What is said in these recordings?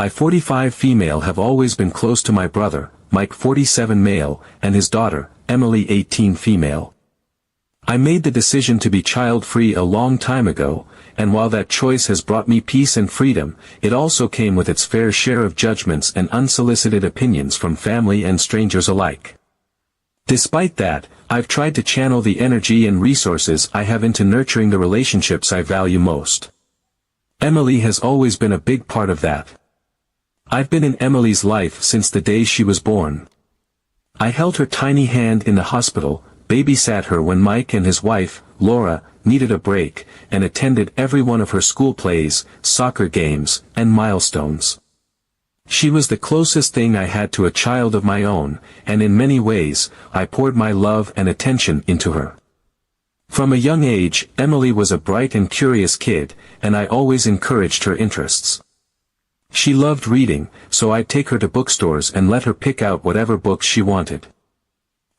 I 45 female have always been close to my brother, Mike 47 male, and his daughter, Emily 18 female. I made the decision to be child-free a long time ago, and while that choice has brought me peace and freedom, it also came with its fair share of judgments and unsolicited opinions from family and strangers alike. Despite that, I've tried to channel the energy and resources I have into nurturing the relationships I value most. Emily has always been a big part of that. I've been in Emily's life since the day she was born. I held her tiny hand in the hospital, babysat her when Mike and his wife, Laura, needed a break, and attended every one of her school plays, soccer games, and milestones. She was the closest thing I had to a child of my own, and in many ways, I poured my love and attention into her. From a young age, Emily was a bright and curious kid, and I always encouraged her interests. She loved reading, so I'd take her to bookstores and let her pick out whatever books she wanted.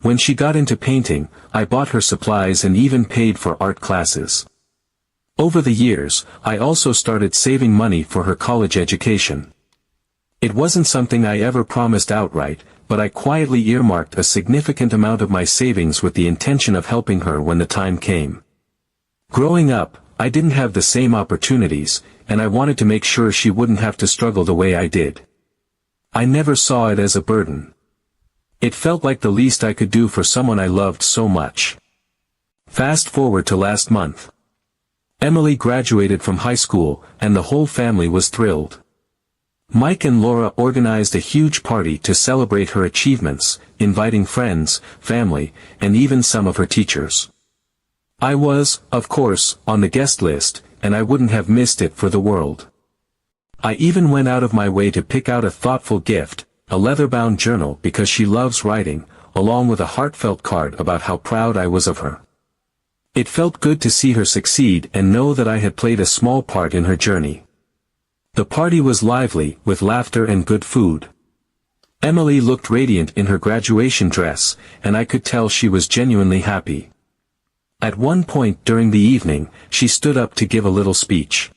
When she got into painting, I bought her supplies and even paid for art classes. Over the years, I also started saving money for her college education. It wasn't something I ever promised outright, but I quietly earmarked a significant amount of my savings with the intention of helping her when the time came. Growing up, I didn't have the same opportunities, and I wanted to make sure she wouldn't have to struggle the way I did. I never saw it as a burden. It felt like the least I could do for someone I loved so much. Fast forward to last month. Emily graduated from high school, and the whole family was thrilled. Mike and Laura organized a huge party to celebrate her achievements, inviting friends, family, and even some of her teachers. I was, of course, on the guest list, and I wouldn't have missed it for the world. I even went out of my way to pick out a thoughtful gift, a leather-bound journal because she loves writing, along with a heartfelt card about how proud I was of her. It felt good to see her succeed and know that I had played a small part in her journey. The party was lively, with laughter and good food. Emily looked radiant in her graduation dress, and I could tell she was genuinely happy. At one point during the evening, she stood up to give a little speech.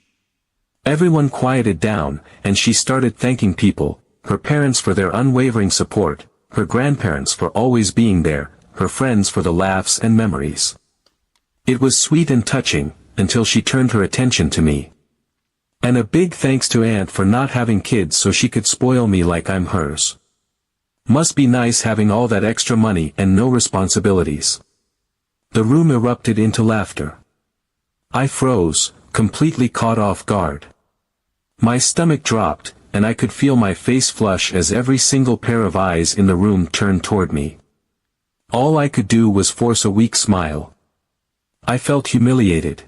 Everyone quieted down, and she started thanking people, her parents for their unwavering support, her grandparents for always being there, her friends for the laughs and memories. It was sweet and touching, until she turned her attention to me. And a big thanks to Aunt for not having kids so she could spoil me like I'm hers. Must be nice having all that extra money and no responsibilities. The room erupted into laughter. I froze, completely caught off guard. My stomach dropped, and I could feel my face flush as every single pair of eyes in the room turned toward me. All I could do was force a weak smile. I felt humiliated.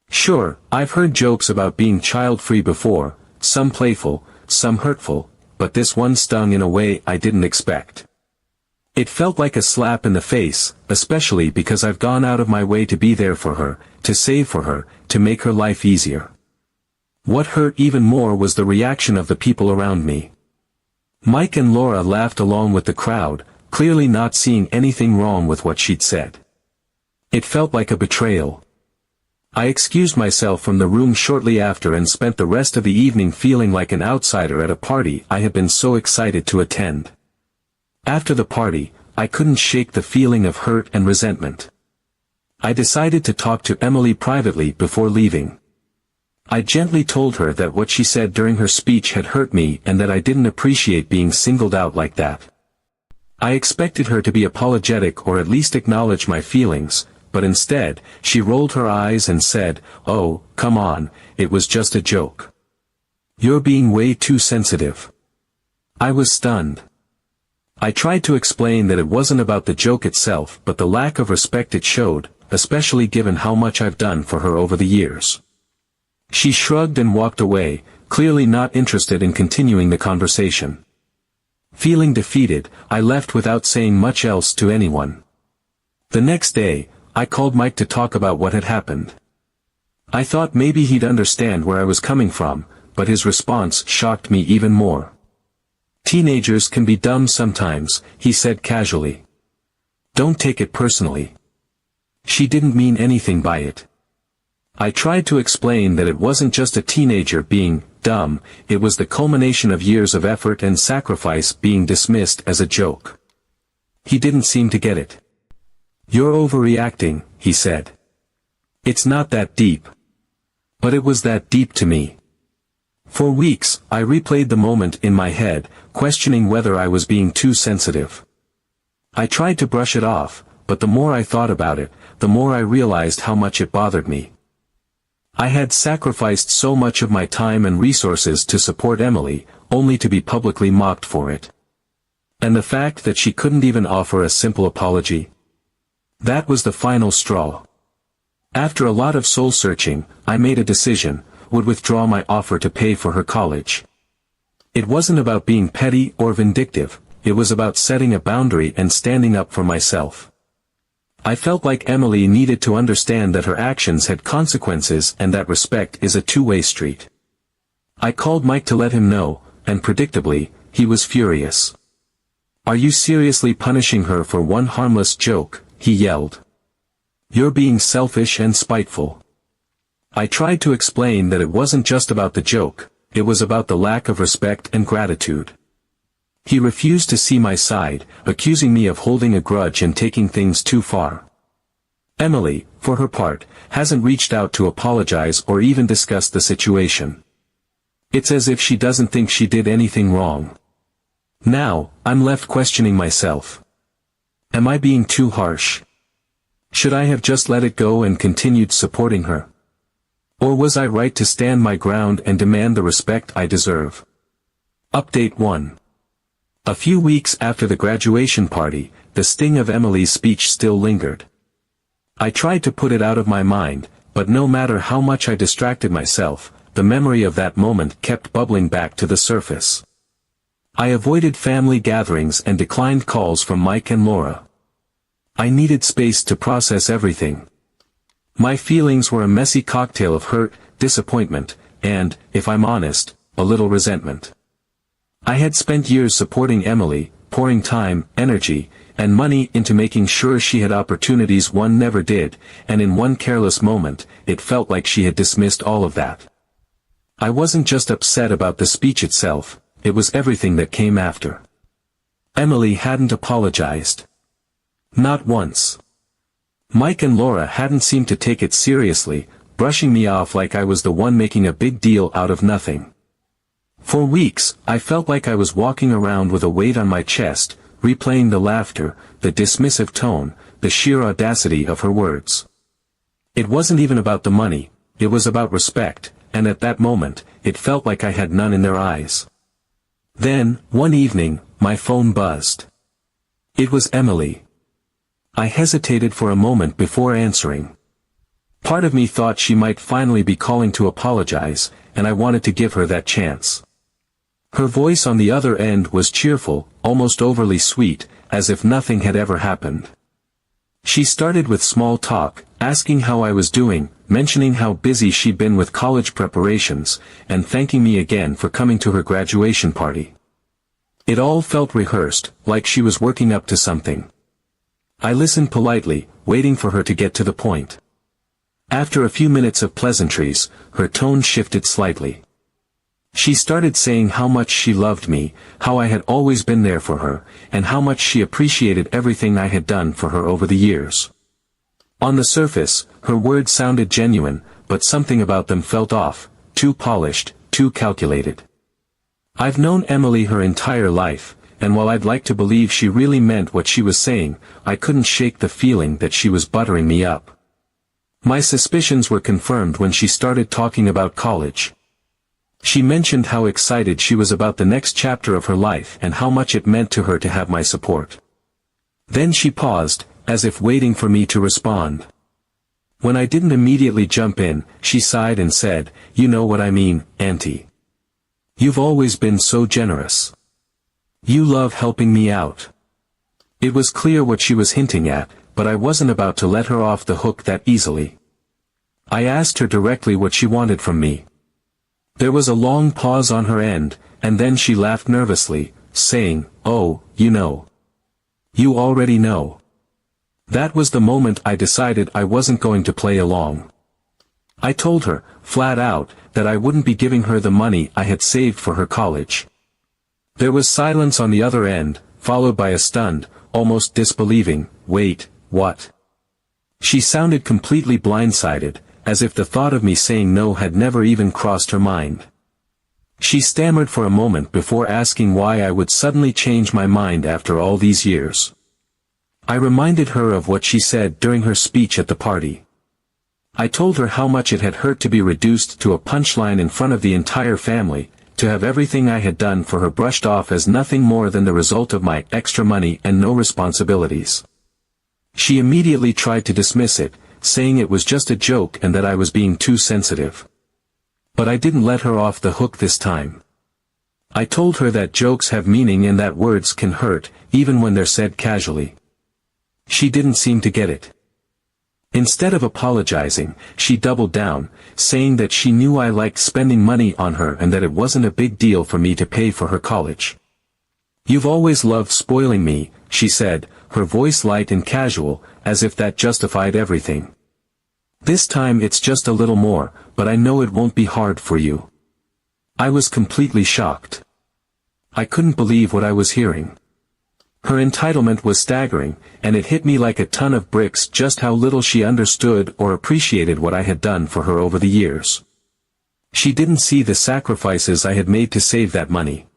Sure, I've heard jokes about being child-free before, some playful, some hurtful, but this one stung in a way I didn't expect. It felt like a slap in the face, especially because I've gone out of my way to be there for her, to save for her, to make her life easier. What hurt even more was the reaction of the people around me. Mike and Laura laughed along with the crowd, clearly not seeing anything wrong with what she'd said. It felt like a betrayal. I excused myself from the room shortly after and spent the rest of the evening feeling like an outsider at a party I had been so excited to attend. After the party, I couldn't shake the feeling of hurt and resentment. I decided to talk to Emily privately before leaving. I gently told her that what she said during her speech had hurt me and that I didn't appreciate being singled out like that. I expected her to be apologetic or at least acknowledge my feelings, but instead, she rolled her eyes and said, "Oh, come on, it was just a joke. You're being way too sensitive." I was stunned. I tried to explain that it wasn't about the joke itself but the lack of respect it showed, especially given how much I've done for her over the years. She shrugged and walked away, clearly not interested in continuing the conversation. Feeling defeated, I left without saying much else to anyone. The next day, I called Mike to talk about what had happened. I thought maybe he'd understand where I was coming from, but his response shocked me even more. "Teenagers can be dumb sometimes," he said casually. "Don't take it personally. She didn't mean anything by it." I tried to explain that it wasn't just a teenager being dumb, it was the culmination of years of effort and sacrifice being dismissed as a joke. He didn't seem to get it. "You're overreacting," he said. "It's not that deep." But it was that deep to me. For weeks, I replayed the moment in my head, questioning whether I was being too sensitive. I tried to brush it off, but the more I thought about it, the more I realized how much it bothered me. I had sacrificed so much of my time and resources to support Emily, only to be publicly mocked for it. And the fact that she couldn't even offer a simple apology? That was the final straw. After a lot of soul-searching, I made a decision, would withdraw my offer to pay for her college. It wasn't about being petty or vindictive, it was about setting a boundary and standing up for myself. I felt like Emily needed to understand that her actions had consequences and that respect is a two-way street. I called Mike to let him know, and predictably, he was furious. "Are you seriously punishing her for one harmless joke?" he yelled. "You're being selfish and spiteful." I tried to explain that it wasn't just about the joke, it was about the lack of respect and gratitude. He refused to see my side, accusing me of holding a grudge and taking things too far. Emily, for her part, hasn't reached out to apologize or even discuss the situation. It's as if she doesn't think she did anything wrong. Now, I'm left questioning myself. Am I being too harsh? Should I have just let it go and continued supporting her? Or was I right to stand my ground and demand the respect I deserve? Update 1. A few weeks after the graduation party, the sting of Emily's speech still lingered. I tried to put it out of my mind, but no matter how much I distracted myself, the memory of that moment kept bubbling back to the surface. I avoided family gatherings and declined calls from Mike and Laura. I needed space to process everything. My feelings were a messy cocktail of hurt, disappointment, and, if I'm honest, a little resentment. I had spent years supporting Emily, pouring time, energy, and money into making sure she had opportunities one never did, and in one careless moment, it felt like she had dismissed all of that. I wasn't just upset about the speech itself, it was everything that came after. Emily hadn't apologized. Not once. Mike and Laura hadn't seemed to take it seriously, brushing me off like I was the one making a big deal out of nothing. For weeks, I felt like I was walking around with a weight on my chest, replaying the laughter, the dismissive tone, the sheer audacity of her words. It wasn't even about the money, it was about respect, and at that moment, it felt like I had none in their eyes. Then, one evening, my phone buzzed. It was Emily. I hesitated for a moment before answering. Part of me thought she might finally be calling to apologize, and I wanted to give her that chance. Her voice on the other end was cheerful, almost overly sweet, as if nothing had ever happened. She started with small talk, asking how I was doing, mentioning how busy she'd been with college preparations, and thanking me again for coming to her graduation party. It all felt rehearsed, like she was working up to something. I listened politely, waiting for her to get to the point. After a few minutes of pleasantries, her tone shifted slightly. She started saying how much she loved me, how I had always been there for her, and how much she appreciated everything I had done for her over the years. On the surface, her words sounded genuine, but something about them felt off, too polished, too calculated. I've known Emily her entire life, and while I'd like to believe she really meant what she was saying, I couldn't shake the feeling that she was buttering me up. My suspicions were confirmed when she started talking about college. She mentioned how excited she was about the next chapter of her life and how much it meant to her to have my support. Then she paused, as if waiting for me to respond. When I didn't immediately jump in, she sighed and said, "You know what I mean, Auntie. You've always been so generous. You love helping me out." It was clear what she was hinting at, but I wasn't about to let her off the hook that easily. I asked her directly what she wanted from me. There was a long pause on her end, and then she laughed nervously, saying, "Oh, you know. You already know." That was the moment I decided I wasn't going to play along. I told her, flat out, that I wouldn't be giving her the money I had saved for her college. There was silence on the other end, followed by a stunned, almost disbelieving, "Wait, what?" She sounded completely blindsided, as if the thought of me saying no had never even crossed her mind. She stammered for a moment before asking why I would suddenly change my mind after all these years. I reminded her of what she said during her speech at the party. I told her how much it had hurt to be reduced to a punchline in front of the entire family, to have everything I had done for her brushed off as nothing more than the result of my extra money and no responsibilities. She immediately tried to dismiss it, saying it was just a joke and that I was being too sensitive. But I didn't let her off the hook this time. I told her that jokes have meaning and that words can hurt, even when they're said casually. She didn't seem to get it. Instead of apologizing, she doubled down, saying that she knew I liked spending money on her and that it wasn't a big deal for me to pay for her college. "You've always loved spoiling me," she said, her voice light and casual, as if that justified everything. "This time it's just a little more, but I know it won't be hard for you." I was completely shocked. I couldn't believe what I was hearing. Her entitlement was staggering, and it hit me like a ton of bricks just how little she understood or appreciated what I had done for her over the years. She didn't see the sacrifices I had made to save that money.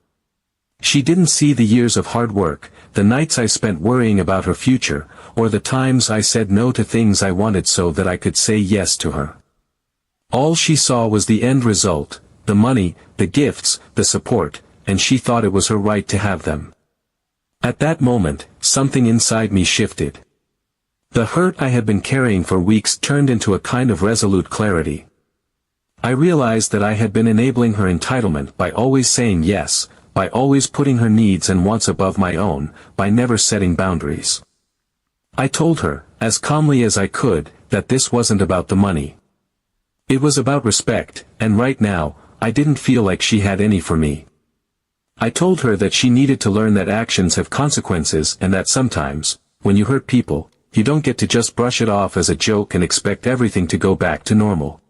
She didn't see the years of hard work, the nights I spent worrying about her future, or the times I said no to things I wanted so that I could say yes to her. All she saw was the end result, the money, the gifts, the support, and she thought it was her right to have them. At that moment, something inside me shifted. The hurt I had been carrying for weeks turned into a kind of resolute clarity. I realized that I had been enabling her entitlement by always saying yes, by always putting her needs and wants above my own, by never setting boundaries. I told her, as calmly as I could, that this wasn't about the money. It was about respect, and right now, I didn't feel like she had any for me. I told her that she needed to learn that actions have consequences and that sometimes, when you hurt people, you don't get to just brush it off as a joke and expect everything to go back to normal.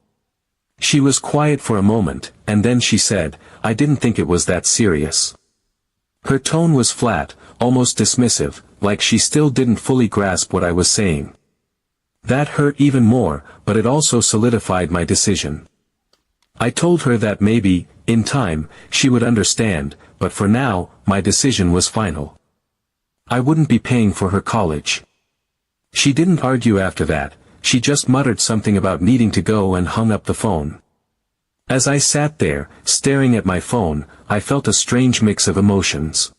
She was quiet for a moment, and then she said, "I didn't think it was that serious." Her tone was flat, almost dismissive, like she still didn't fully grasp what I was saying. That hurt even more, but it also solidified my decision. I told her that maybe, in time, she would understand, but for now, my decision was final. I wouldn't be paying for her college. She didn't argue after that, she just muttered something about needing to go and hung up the phone. As I sat there, staring at my phone, I felt a strange mix of emotions.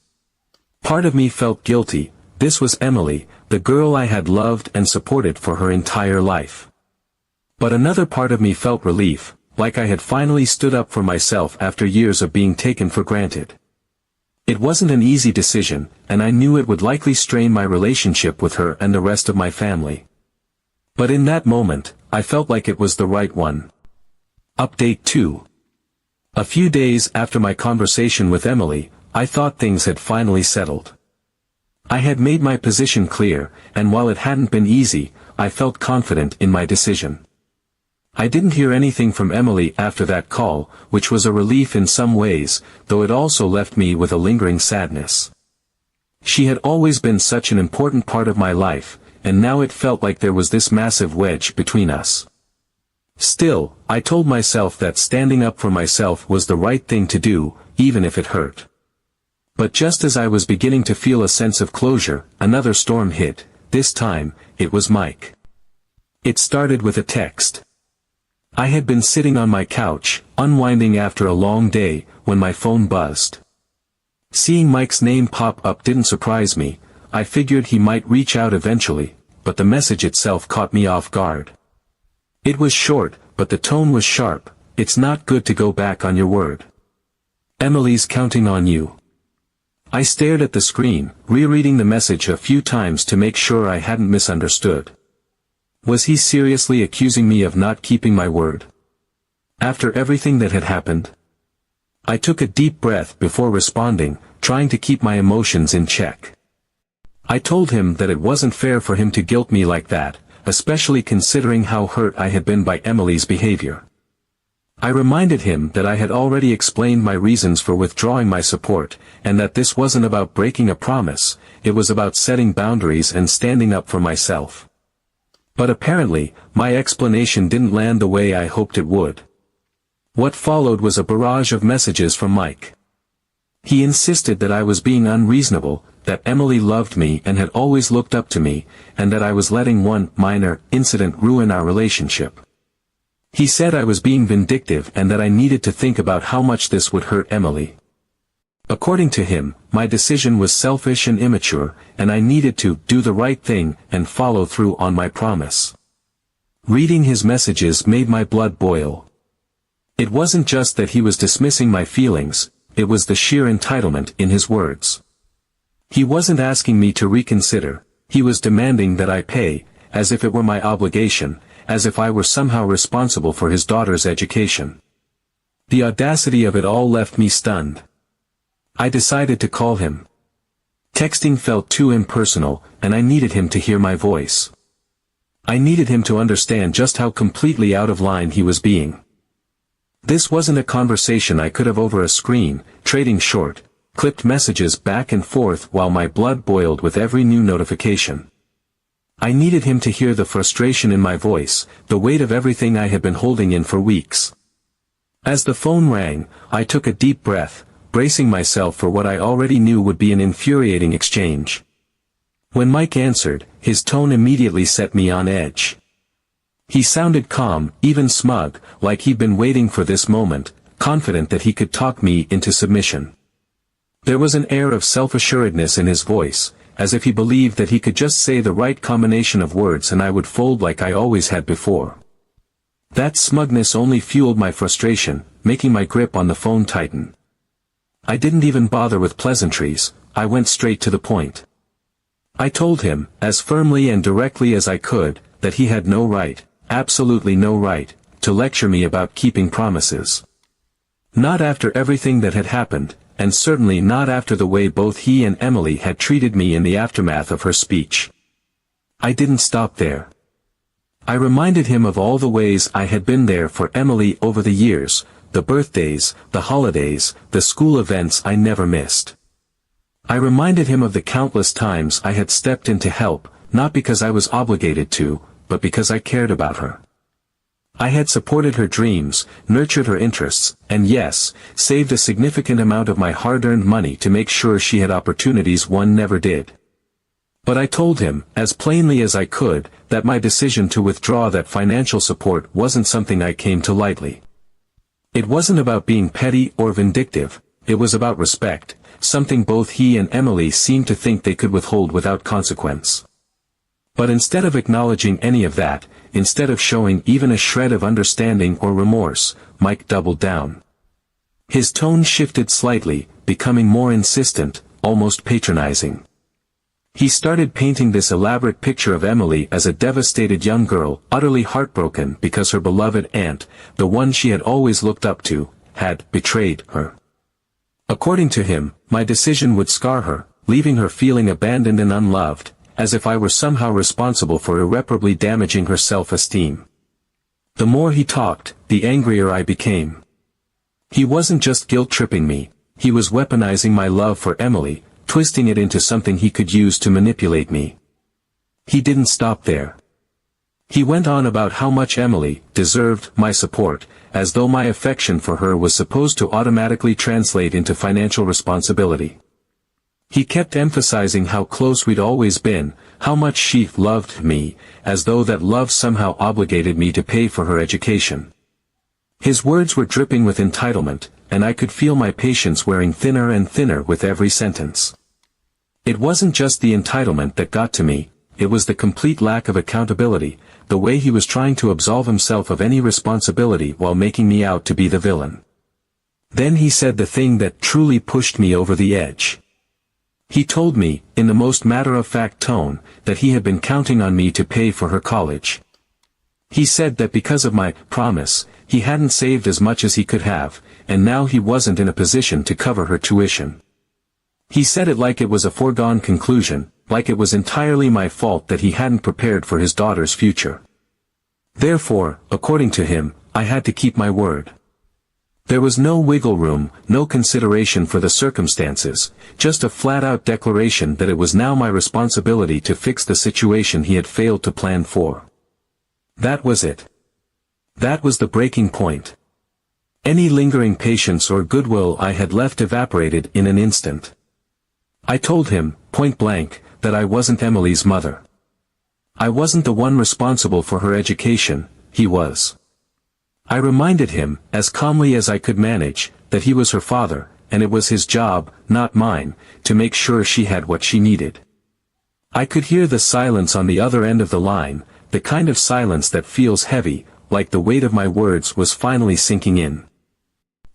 Part of me felt guilty. This was Emily, the girl I had loved and supported for her entire life. But another part of me felt relief, like I had finally stood up for myself after years of being taken for granted. It wasn't an easy decision, and I knew it would likely strain my relationship with her and the rest of my family. But in that moment, I felt like it was the right one. Update 2. A few days after my conversation with Emily, I thought things had finally settled. I had made my position clear, and while it hadn't been easy, I felt confident in my decision. I didn't hear anything from Emily after that call, which was a relief in some ways, though it also left me with a lingering sadness. She had always been such an important part of my life, and now it felt like there was this massive wedge between us. Still, I told myself that standing up for myself was the right thing to do, even if it hurt. But just as I was beginning to feel a sense of closure, another storm hit. This time, it was Mike. It started with a text. I had been sitting on my couch, unwinding after a long day, when my phone buzzed. Seeing Mike's name pop up didn't surprise me. I figured he might reach out eventually, but the message itself caught me off guard. It was short, but the tone was sharp. "It's not good to go back on your word. Emily's counting on you." I stared at the screen, rereading the message a few times to make sure I hadn't misunderstood. Was he seriously accusing me of not keeping my word? After everything that had happened? I took a deep breath before responding, trying to keep my emotions in check. I told him that it wasn't fair for him to guilt me like that, especially considering how hurt I had been by Emily's behavior. I reminded him that I had already explained my reasons for withdrawing my support, and that this wasn't about breaking a promise, it was about setting boundaries and standing up for myself. But apparently, my explanation didn't land the way I hoped it would. What followed was a barrage of messages from Mike. He insisted that I was being unreasonable, that Emily loved me and had always looked up to me, and that I was letting one minor incident ruin our relationship. He said I was being vindictive and that I needed to think about how much this would hurt Emily. According to him, my decision was selfish and immature, and I needed to do the right thing and follow through on my promise. Reading his messages made my blood boil. It wasn't just that he was dismissing my feelings, it was the sheer entitlement in his words. He wasn't asking me to reconsider, he was demanding that I pay, as if it were my obligation, as if I were somehow responsible for his daughter's education. The audacity of it all left me stunned. I decided to call him. Texting felt too impersonal, and I needed him to hear my voice. I needed him to understand just how completely out of line he was being. This wasn't a conversation I could have over a screen, trading short, clipped messages back and forth while my blood boiled with every new notification. I needed him to hear the frustration in my voice, the weight of everything I had been holding in for weeks. As the phone rang, I took a deep breath, bracing myself for what I already knew would be an infuriating exchange. When Mike answered, his tone immediately set me on edge. He sounded calm, even smug, like he'd been waiting for this moment, confident that he could talk me into submission. There was an air of self-assuredness in his voice, as if he believed that he could just say the right combination of words and I would fold like I always had before. That smugness only fueled my frustration, making my grip on the phone tighten. I didn't even bother with pleasantries, I went straight to the point. I told him, as firmly and directly as I could, that he had no right, absolutely no right, to lecture me about keeping promises. Not after everything that had happened, and certainly not after the way both he and Emily had treated me in the aftermath of her speech. I didn't stop there. I reminded him of all the ways I had been there for Emily over the years, the birthdays, the holidays, the school events I never missed. I reminded him of the countless times I had stepped in to help, not because I was obligated to, but because I cared about her. I had supported her dreams, nurtured her interests, and yes, saved a significant amount of my hard-earned money to make sure she had opportunities one never did. But I told him, as plainly as I could, that my decision to withdraw that financial support wasn't something I came to lightly. It wasn't about being petty or vindictive, it was about respect, something both he and Emily seemed to think they could withhold without consequence. But instead of acknowledging any of that, instead of showing even a shred of understanding or remorse, Mike doubled down. His tone shifted slightly, becoming more insistent, almost patronizing. He started painting this elaborate picture of Emily as a devastated young girl, utterly heartbroken because her beloved aunt, the one she had always looked up to, had betrayed her. According to him, my decision would scar her, leaving her feeling abandoned and unloved, as if I were somehow responsible for irreparably damaging her self-esteem. The more he talked, the angrier I became. He wasn't just guilt-tripping me, he was weaponizing my love for Emily, twisting it into something he could use to manipulate me. He didn't stop there. He went on about how much Emily deserved my support, as though my affection for her was supposed to automatically translate into financial responsibility. He kept emphasizing how close we'd always been, how much she loved me, as though that love somehow obligated me to pay for her education. His words were dripping with entitlement, and I could feel my patience wearing thinner and thinner with every sentence. It wasn't just the entitlement that got to me, it was the complete lack of accountability, the way he was trying to absolve himself of any responsibility while making me out to be the villain. Then he said the thing that truly pushed me over the edge. He told me, in the most matter-of-fact tone, that he had been counting on me to pay for her college. He said that because of my promise, he hadn't saved as much as he could have, and now he wasn't in a position to cover her tuition. He said it like it was a foregone conclusion, like it was entirely my fault that he hadn't prepared for his daughter's future. Therefore, according to him, I had to keep my word. There was no wiggle room, no consideration for the circumstances, just a flat-out declaration that it was now my responsibility to fix the situation he had failed to plan for. That was it. That was the breaking point. Any lingering patience or goodwill I had left evaporated in an instant. I told him, point blank, that I wasn't Emily's mother. I wasn't the one responsible for her education, he was. I reminded him, as calmly as I could manage, that he was her father, and it was his job, not mine, to make sure she had what she needed. I could hear the silence on the other end of the line, the kind of silence that feels heavy, like the weight of my words was finally sinking in.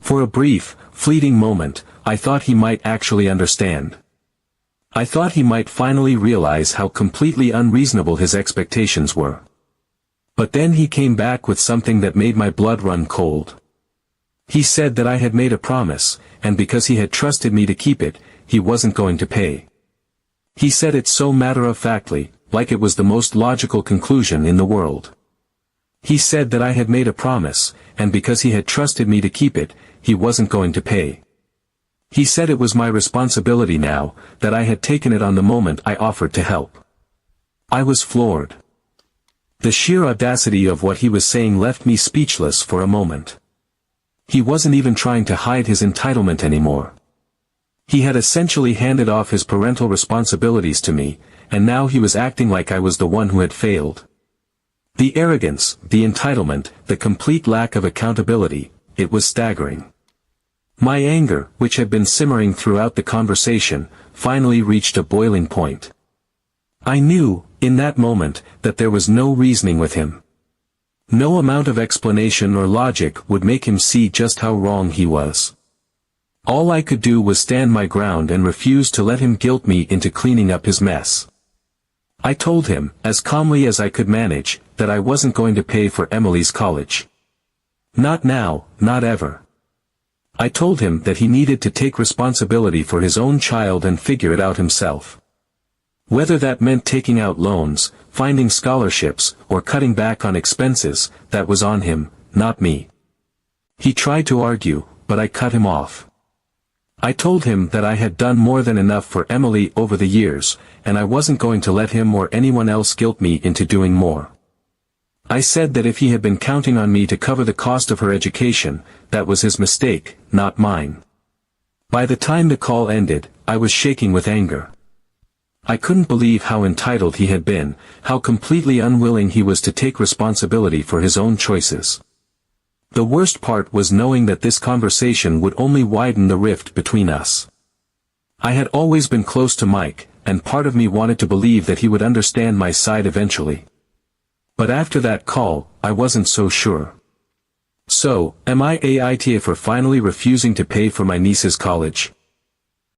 For a brief, fleeting moment, I thought he might actually understand. I thought he might finally realize how completely unreasonable his expectations were. But then he came back with something that made my blood run cold. He said that I had made a promise, and because he had trusted me to keep it, he wasn't going to pay. He said it so matter-of-factly, like it was the most logical conclusion in the world. He said that I had made a promise, and because he had trusted me to keep it, he wasn't going to pay. He said it was my responsibility now, that I had taken it on the moment I offered to help. I was floored. The sheer audacity of what he was saying left me speechless for a moment. He wasn't even trying to hide his entitlement anymore. He had essentially handed off his parental responsibilities to me, and now he was acting like I was the one who had failed. The arrogance, the entitlement, the complete lack of accountability, it was staggering. My anger, which had been simmering throughout the conversation, finally reached a boiling point. I knew, in that moment, that there was no reasoning with him. No amount of explanation or logic would make him see just how wrong he was. All I could do was stand my ground and refuse to let him guilt me into cleaning up his mess. I told him, as calmly as I could manage, that I wasn't going to pay for Emily's college. Not now, not ever. I told him that he needed to take responsibility for his own child and figure it out himself. Whether that meant taking out loans, finding scholarships, or cutting back on expenses, that was on him, not me. He tried to argue, but I cut him off. I told him that I had done more than enough for Emily over the years, and I wasn't going to let him or anyone else guilt me into doing more. I said that if he had been counting on me to cover the cost of her education, that was his mistake, not mine. By the time the call ended, I was shaking with anger. I couldn't believe how entitled he had been, how completely unwilling he was to take responsibility for his own choices. The worst part was knowing that this conversation would only widen the rift between us. I had always been close to Mike, and part of me wanted to believe that he would understand my side eventually. But after that call, I wasn't so sure. So, am I AITA for finally refusing to pay for my niece's college?